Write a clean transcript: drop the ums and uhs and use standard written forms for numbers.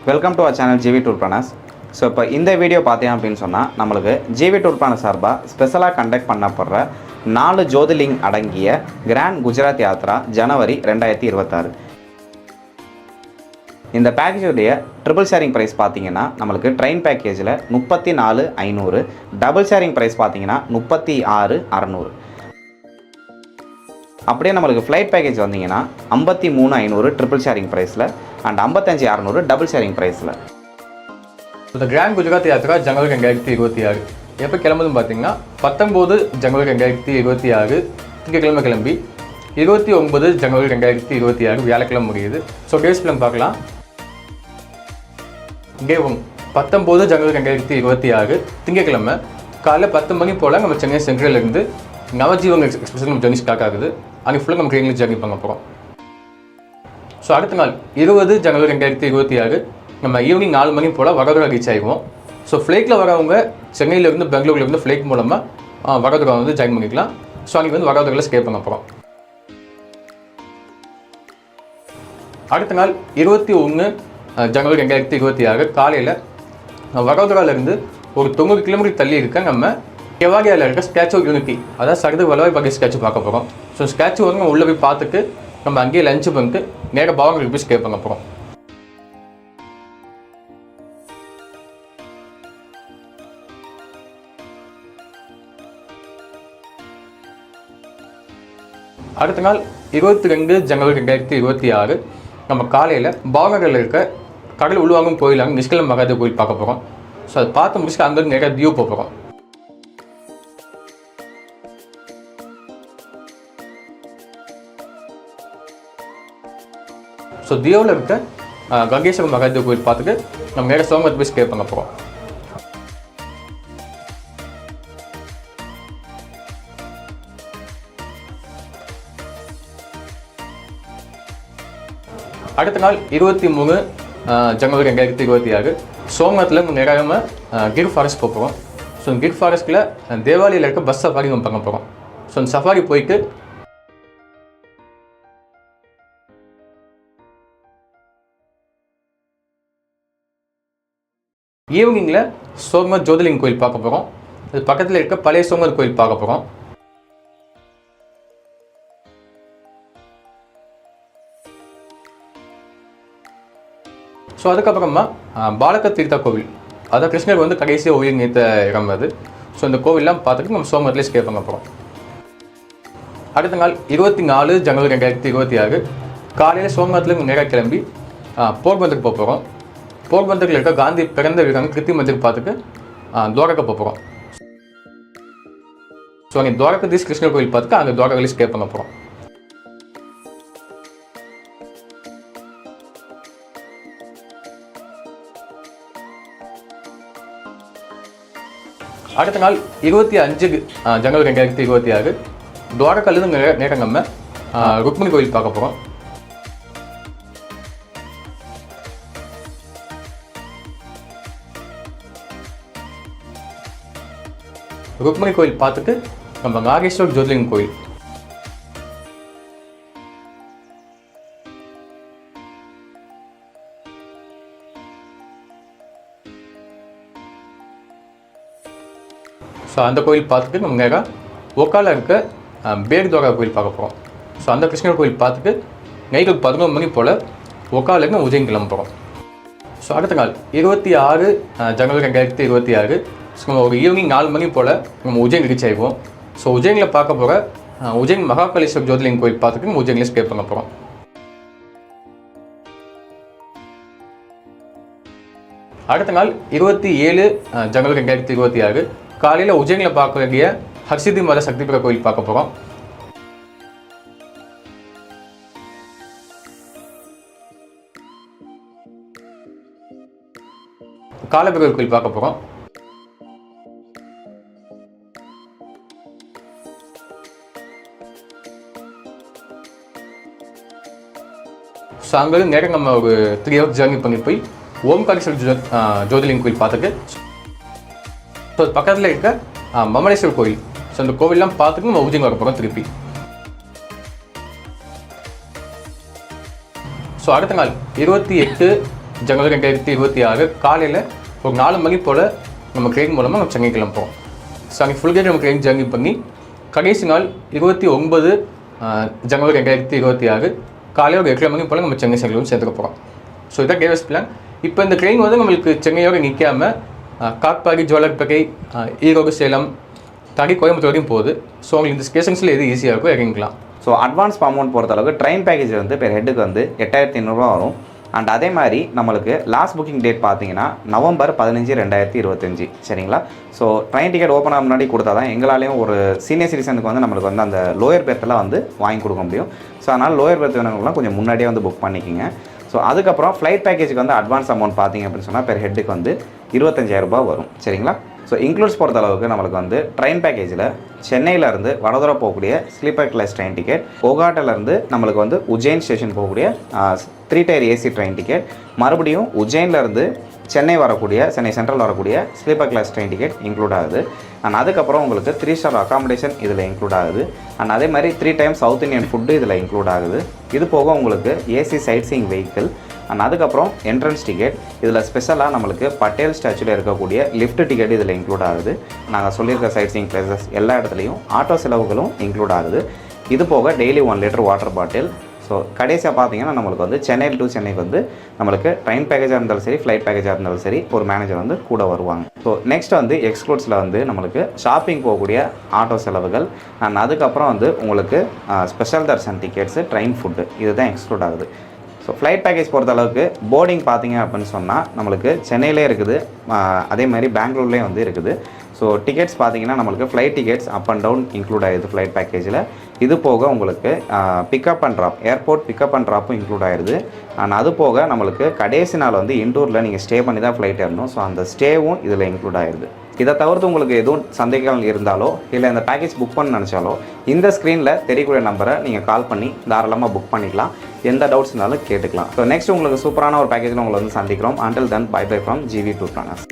Welcome to our channel GV tour planners. So இப்போ இந்த video பார்த்தீங்க அப்படின்னு சொன்னால் நம்மளுக்கு ஜிவி டூர் பிளானர் சார்பாக ஸ்பெஷலாக கண்டக்ட் பண்ணப்படுற 4 ஜோதிர்லிங் அடங்கிய கிராண்ட் குஜராத் யாத்ரா ஜனவரி 2026. இந்த பேக்கேஜுடைய ட்ரிபிள் ஷேரிங் ப்ரைஸ் பார்த்தீங்கன்னா நம்மளுக்கு ட்ரெயின் பேக்கேஜில் 34,500, டபுள் ஷேரிங் ப்ரைஸ் பார்த்தீங்கன்னா 36,600. அப்படியே நம்மளுக்கு ஃப்ளைட் பேக்கேஜ் வந்தீங்கன்னா 53,500 ட்ரிபிள் ஷேரிங் ப்ரைஸில் அண்ட் 55,600 டபுள் ஷேரிங் ப்ரைஸில். இந்த கிராண்ட் குஜராத் யாத்ரா ஜனவரி 2026 எப்போ கிளம்புதுன்னு பார்த்தீங்கன்னா 19 ஜனவரி 2026 திங்கட்கிழமை கிளம்பி 29 ஜனவரி 2026 வியாழக்கிழமை முடியுது. ஸோ டேஸ் பிளான் பார்க்கலாம். இங்கே 19 ஜனவரி 2026 திங்கட்கிழமை காலைல 10 மணி போல் நம்ம சென்னை சென்ட்ரலேருந்து நவஜீவன் எக்ஸ்பிரஸ் நம்ம ஜர்னி ஸ்டார்ட் ஆகுது. அங்கே ஃபுல்லாக நம்ம ட்ரெயினில் ஜர்னி பண்ண போகிறோம். ஸோ அடுத்த நாள் 20 ஜனவரி 2026 நம்ம ஈவினிங் 4 மணி போல் வடோதரா ரீச் ஆகிடுவோம். ஸோ ஃப்ளைட்டில் வரவங்க சென்னையிலேருந்து பெங்களூர்லேருந்து ஃப்ளைட் மூலமாக வடோதரா வந்து ஜாயின் பண்ணிக்கலாம். ஸோ அன்றைக்கி வந்து வடோதராவில் ஸ்டே பண்ண போகிறோம். அடுத்த நாள் 21 ஜனவரி 2026 காலையில் வடோதராவிலேருந்து ஒரு 90 கிலோமீட்டர் தள்ளி இருக்க நம்ம கெவாடியாவில் இருக்க ஸ்டாச்சு ஆஃப் யூனிட்டி, அதாவது சர்தார் வல்லபாய் பட்டேல் ஸ்டாச்சு பார்க்க போகிறோம். ஸோ ஸ்டாச்சு வந்து நம்ம உள்ளே போய் பார்த்துட்டு நம்ம அங்கேயே லஞ்சு பண்ணிட்டு நேராக பவங்களுக்கு போய் ஸ்டே பண்ண போகிறோம். அடுத்த நாள் 22 ஜனவரி 2026 நம்ம காலையில் பவனகரில் இருக்க கடல் உள்வாங்கும் கோயிலாக நிஷ்கலம் மகாதேவ் கோயில் பார்க்க போகிறோம். ஸோ அதை பார்த்து முடிச்சுட்டு அங்கேருந்து நிறைய தியோ போகிறோம். ஸோ தியோவில் இருக்க கங்கேஸ்வர மகாதேவ் கோயில் பார்த்துட்டு நம்ம நேராக சோமநாத் போய் ஸ்டே பண்ண போகிறோம். அடுத்த நாள் 23 ஜனவரி 2026 சோமநாத்தில் நம்ம நேராக கிர் ஃபாரஸ்ட் போகிறோம். ஸோ கிர் ஃபாரஸ்ட்டில் தேவாலியில் இருக்க பஸ் சஃபாரி நம்ம பண்ண போகிறோம். ஸோ அந்த சஃபாரி போயிட்டு ஈவினிங்கில் சோமநாத் ஜோதிர்லிங் கோயில் பார்க்க போகிறோம். அது பக்கத்தில் இருக்க பழைய சோமநாத் கோயில் பார்க்க போகிறோம். ஸோ அதுக்கப்புறமா பாலக தீர்த்தா கோவில், அதாவது கிருஷ்ணர் வந்து கடைசியாக உயிர் நீத்த இடம் அது. ஸோ இந்த கோவில்லாம் பார்த்துட்டு நம்ம சோமநாத்லேயே ஸ்டே பண்ண போகிறோம். அடுத்த நாள் 24 ஜனவரி 2026 காலையில் சோமநாத்தில் நேராக கிளம்பி போர்பந்தருக்கு போக போகிறோம். போர்பந்தரில் இருக்க காந்தி பிறந்த வீரான கிருத்தி மந்திர் பார்த்துட்டு துவாரகா போகிறோம். ஸோ அங்கே துவாரகாதீஷ் கிருஷ்ணர் கோயில் பார்த்துட்டு அங்கே துவாரகாவில் ஸ்டே பண்ண போகிறோம். அடுத்த நாள் 25 ஜனவரி 2026 துவாரகாலேருந்து நேரம் நம்ம ருக்மிணி கோயில் பார்க்க போகிறோம். ருக்மிணி கோயில் பார்த்துட்டு நம்ம நாகேஸ்வர் ஜோதிர்லிங் கோயில். ஸோ அந்த கோயில் பார்த்துட்டு நம்ம நேராக ஒக்கால இருக்க பேர்துவாரா கோயில் பார்க்க போகிறோம். ஸோ அந்த கிருஷ்ணர் கோயில் பார்த்துட்டு நைட்டு 11 மணி போல் ஒக்கால இருக்க உஜ்ஜைன் கிளம்ப போகிறோம். ஸோ அடுத்த நாள் 26 ஜனவரி 2026 நம்ம ஒரு ஈவினிங் 4 மணி போல் நம்ம உஜ்ஜைன் ரீச் ஆகிடுவோம். ஸோ உஜ்ஜைனில் பார்க்க போகிற உஜ்ஜைன் மகாகாளேஸ்வர் ஜோதிர்லிங் கோயில் பார்த்துட்டு நம்ம உஜ்ஜைனில் ஸ்டே பண்ண போகிறோம். அடுத்த நாள் 27 ஜனவரி 2026 காலையில் உஜ்ஜைனில் பார்க்க வேண்டிய ஹர்சித்தி மாதா சக்திபுர கோயில் பார்க்க போகிறோம். காலபைரவர் கோயில் பார்க்க போகிறோம். ஸோ அங்கேருந்து நேரம் நம்ம ஒரு 3 hours ஜர்னி பண்ணி போய் ஓம்காரேஸ்வர் ஜோதிர்லிங் கோயில் பார்த்துட்டு ஸோ பக்கத்தில் இருக்க மமலேஸ்வர் கோயில், ஸோ அந்த கோவில்லாம் பார்த்துட்டு நம்ம உஜ்ஜைன் வர போகிறோம் திருப்பி. ஸோ அடுத்த நாள் 28 ஜனவரி 2026 காலையில் ஒரு 4 மணி போல் நம்ம ட்ரெயின் மூலமாக நம்ம சென்னை கிளம்புறோம். ஸோ அங்கே ஃபுல் டே நம்ம ட்ரெயின் ஜர்னி பண்ணி கடைசி நாள் 29 ஜனவரி 2026 காலையில் ஒரு 8 மணி போல் நம்ம சென்னை சென்ட்ரல் சேர்த்துக்க போகிறோம். ஸோ இதான் டேவஸ் பிளான். இப்போ இந்த ட்ரெயின் வந்து நம்மளுக்கு சென்னையோடு நிற்காமல் காட்பாடி, ஜோலார்பேட்டை, ஈரோடு, சேலம் தாண்டி கோயம்புத்தூர் வரைக்கும் போகுது. ஸோ உங்களுக்கு இந்த ஸ்டேஷன்ஸில் எது ஈஸியாக இருக்கோ இறங்கிக்கலாம். ஸோ அட்வான்ஸ் அமௌண்ட் பொறுத்தளவுக்கு ட்ரெயின் பேக்கேஜ் வந்து பெர் ஹெட்டுக்கு வந்து 8500 வரும். அண்ட் அதே மாதிரி நம்மளுக்கு லாஸ்ட் புக்கிங் டேட் பார்த்தீங்கன்னா நவம்பர் 15, 2025 சரிங்களா. ஸோ ட்ரெயின் டிக்கெட் ஓப்பன் ஆக முன்னாடி கொடுத்தா தான் எங்களாலேயும் ஒரு சீனியர் சிட்டிசனுக்கு வந்து நம்மளுக்கு வந்து அந்த லோயர் பெர்த்தெல்லாம் வந்து வாங்கி கொடுக்க முடியும். ஸோ அதனால் லோயர் பெர்த் வேணுங்கலாம் கொஞ்சம் முன்னாடியே வந்து புக் பண்ணிக்கிங்க. ஸோ அதுக்கப்புறம் ஃப்ளைட் பேக்கேஜுக்கு வந்து அட்வான்ஸ் அமௌண்ட் பார்த்தீங்க அப்படின்னு சொன்னால் பெர் ஹெட்டுக்கு வந்து 25000 ரூபாய் வரும் சரிங்களா. ஸோ இன்க்ளூட்ஸ் பொறுத்தளவுக்கு நம்மளுக்கு வந்து ட்ரெயின் பேக்கேஜில் சென்னையிலேருந்து வடோதரா போகக்கூடிய ஸ்லீப்பர் கிளாஸ் ட்ரெயின் டிக்கெட், கொகாட்டிலேருந்து நம்மளுக்கு வந்து உஜ்ஜைன் ஸ்டேஷன் போகக்கூடிய 3 டயர் ஏசி ட்ரெயின் டிக்கெட், மறுபடியும் உஜ்ஜைன்லேருந்து சென்னை வரக்கூடிய சென்னை சென்ட்ரல் வரக்கூடிய sleeper class train ticket include ஆகுது. அண்ட் அதுக்கப்புறம் உங்களுக்கு 3 ஸ்டார் அகாமடேஷன் இதில் இன்க்ளூட் ஆகுது. அண்ட் அதே மாதிரி 3 டைம்ஸ் சவுத் இந்தியன் ஃபுட்டு இதில் இன்க்ளூட் ஆகுது. இது போக உங்களுக்கு AC sightseeing vehicle and அதுக்கப்புறம் என்ட்ரன்ஸ் டிக்கெட். இதில் ஸ்பெஷலாக நம்மளுக்கு பட்டேல் ஸ்டாச்சுவில் இருக்கக்கூடிய லிஃப்ட் டிக்கெட் இதில் இன்க்ளூட் ஆகுது. நாங்கள் சொல்லியிருக்க சைட் சீயிங் பிளேசஸ் எல்லா இடத்துலையும் ஆட்டோ செலவுகளும் இன்க்ளூட் ஆகுது. இது போக daily 1 litre water bottle. So கடைசியாக பார்த்தீங்கன்னா நம்மளுக்கு வந்து சென்னை டு சென்னைக்கு வந்து நம்மளுக்கு ட்ரெயின் பேக்கேஜாக இருந்தாலும் சரி, ஃப்ளைட் பேக்கேஜாக இருந்தாலும் சரி, ஒரு மேனேஜர் வந்து கூட வருவாங்க. ஸோ நெக்ஸ்ட் வந்து எக்ஸ்க்ளூட்ஸில் வந்து நம்மளுக்கு ஷாப்பிங் போகக்கூடிய ஆட்டோ செலவுகள் அண்ட் அதுக்கப்புறம் வந்து உங்களுக்கு special Darshan tickets, train food இதுதான் எக்ஸ்க்ளூட் ஆகுது. ஸோ ஃப்ளைட் பேக்கேஜ் பொறுத்த அளவுக்கு போர்டிங் பார்த்தீங்க அப்படின்னு சொன்னால் நம்மளுக்கு சென்னையிலே இருக்குது, அதே மாதிரி பெங்களூர்லேயும் வந்து இருக்குது. ஸோ டிக்கெட்ஸ் பார்த்தீங்கன்னா நம்மளுக்கு flight tickets up and down include ஆகிடுது ஃப்ளைட் பேக்கேஜில். இது போக உங்களுக்கு pickup and drop, airport pickup and ட்ராப்பும் இன்க்ளூட் ஆகிடுது. அண்ட் அது போக நம்மளுக்கு கடைசி நாள் வந்து இன்டூரில் நீங்கள் ஸ்டே பண்ணி தான் ஃப்ளைட் ஏறணும். ஸோ அந்த ஸ்டேவும் இதில் இன்க்ளூட் ஆகிடுது. இதை தவிர்த்து உங்களுக்கு எதுவும் சந்தேகங்கள் இருந்தாலோ இல்லை இந்த பேக்கேஜ் புக் பண்ண நினச்சாலோ இந்த ஸ்க்ரீனில் தெரியக்கூடிய நம்பரை நீங்கள் கால் பண்ணி தாராளமாக புக் பண்ணிக்கலாம். எந்த டவுட்ஸ் இருந்தாலும் கேட்டுக்கலாம். ஸோ நெக்ஸ்ட் உங்களுக்கு சூப்பரான ஒரு பேக்கேஜில் உங்களை வந்து சந்திக்கிறோம். Until then bye bye from GV Tour Planners.